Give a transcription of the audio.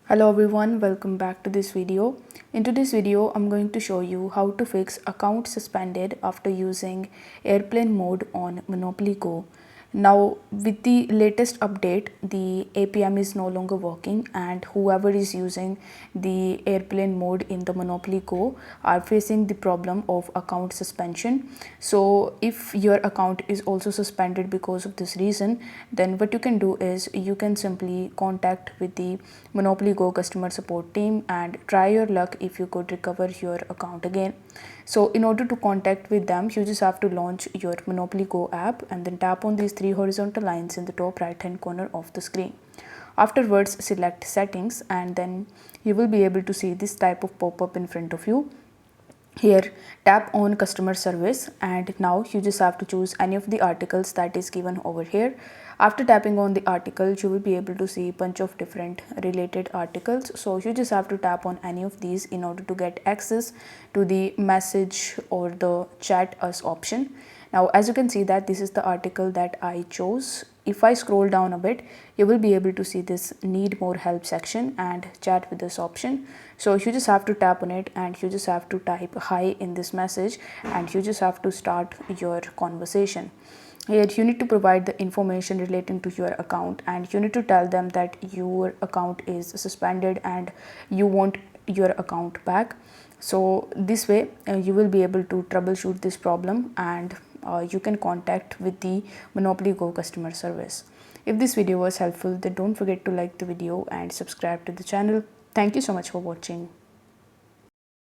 Hello everyone, welcome back to this video. In today's video, I'm going to show you how to fix account suspended after using airplane mode on Monopoly Go. Now, with the latest update, the APM is no longer working, and whoever is using the airplane mode in the Monopoly Go are facing the problem of account suspension. So, if your account is also suspended because of this reason, then what you can do is you can simply contact with the Monopoly Go customer support team and try your luck if you could recover your account again. So in order to contact with them, you just have to launch your Monopoly Go app and then tap on these three horizontal lines in the top right hand corner of the screen. Afterwards, select settings and then you will be able to see this type of pop-up in front of you. Here, tap on customer service and now you just have to choose any of the articles that is given over here. After tapping on the article, you will be able to see a bunch of different related articles. So you just have to tap on any of these in order to get access to the message or the chat us option. Now, as you can see that this is the article that I chose. If I scroll down a bit, you will be able to see this need more help section and chat with this option. So you just have to tap on it and you just have to type hi in this message and you just have to start your conversation. Here you need to provide the information relating to your account and you need to tell them that your account is suspended and you want your account back. So this way you will be able to troubleshoot this problem and you can contact with the Monopoly Go customer service. If this video was helpful, then don't forget to like the video and subscribe to the channel. Thank you so much for watching.